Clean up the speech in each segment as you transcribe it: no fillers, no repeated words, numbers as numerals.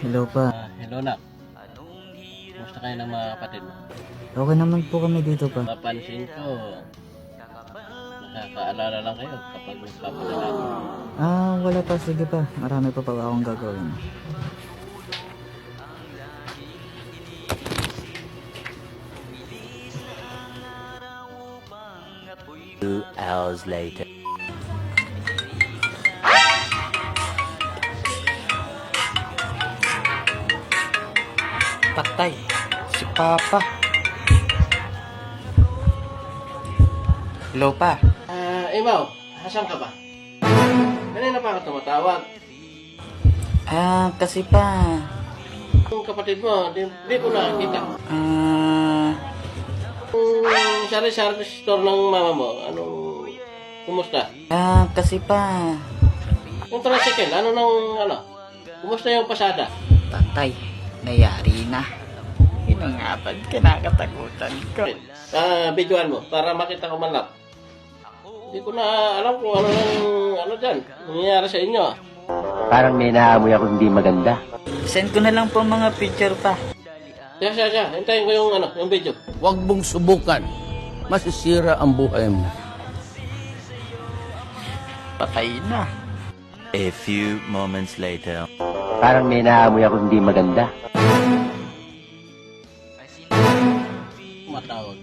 Hello pa. Hello nak. Kumusta kayo ng mga kapatid mo? Okay naman po kami dito pa. Mapansin ko, nakakaalala lang kayo kapag nagpapadala ko. Wala pa. Sige pa. Marami pa akong gagawin. Two hours later. Patay. Si Papa. Hello pa. Imaw, asan ka ba? Kanina pa ako tumatawag. Kasi pa. Yung kapatid mo, di ko nakakita. Yung sari-sari store ng mama mo, kumusta? Kasi pa. Yung tricycle, kumusta yung pasada? Patay. Nayari na. Yun nga ba't kinakatakutan ko? Videoan mo, para makita ko man lang. Hindi ko na alam kung dyan, nangyayari sa inyo. Parang may naamoy ako hindi maganda. Send ko na lang po mga picture pa. Siya, hintayin ko yung video. Huwag mong subukan. Masisira ang buhay mo. Patay na. A few moments later. Parang may naamoy ako hindi maganda. Matawag.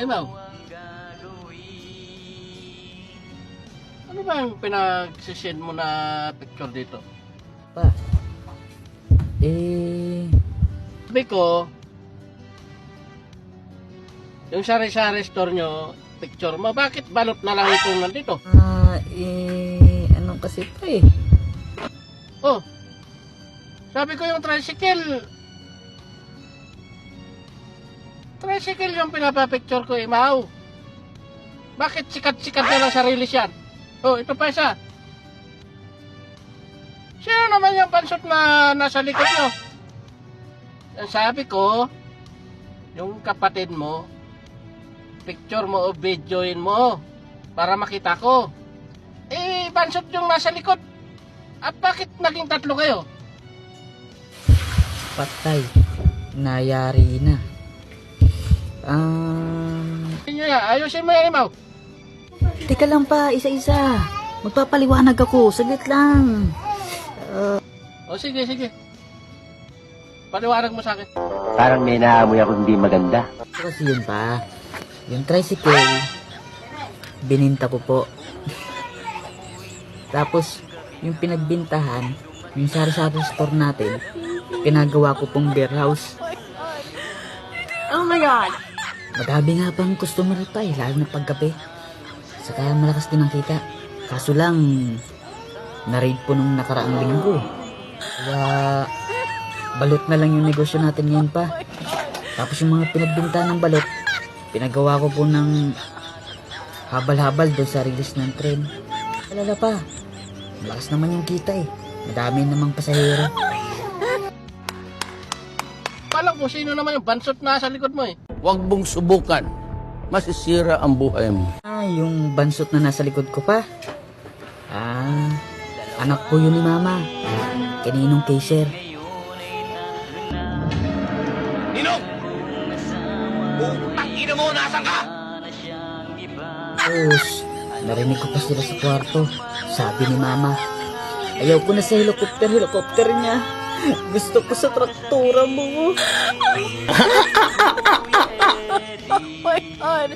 Maw. Ano ba yung pinag-send mo na picture dito? Pa. Sabi ko, yung sari-sari store nyo, picture mo, bakit balot na lang ito nandito? Anong kasi pa Oh, sabi ko yung tricycle yung pinapapicture ko, Imaw. Bakit sikat-sikat na lang sa release yan? Oh, ito pa isa. Sino naman yung pansot na nasa likod nyo? Ang sabi ko, yung kapatid mo, picture mo o videoin mo para makita ko. Pansot yung nasa likod. At bakit naging tatlo kayo? Patay. Nayari na. Ayusin mo yan, Imaw. Teka lang pa, isa-isa. Magpapaliwanag ako, saglit lang. O sige. Paliwanag mo sa akin. Parang may naamoy ako hindi maganda. Kasi yun pa, yung tricycle, bininta ko po. Tapos, yung pinagbintahan, yung sari-sari store natin, pinagawa ko pong warehouse. Oh my God! Madami nga pang customer pa lalo na paggabi. Saka malakas din ang kita. Kaso lang, na-raid po nung nakaraang linggo. Kaya, balot na lang yung negosyo natin ngayon pa. Tapos yung mga pinagbinta ng balot, pinagawa ko po ng habal-habal doon sa release ng tren. Alala pa, malakas naman yung kita Madami namang pasahero. Alam ko sino naman yung bansot na sa likod mo Huwag mong subukan. Masisira ang buhay mo. Yung bansot na nasa likod ko pa. Anak po yun ni Mama. Kaninong kay-share. Ninong! Tangina mo, nasan ka? Tapos, narinig ko pa sila sa kwarto. Sabi ni Mama, ayaw ko na sa helicopter niya. Gusto ko sa traktura mo. Oh my God!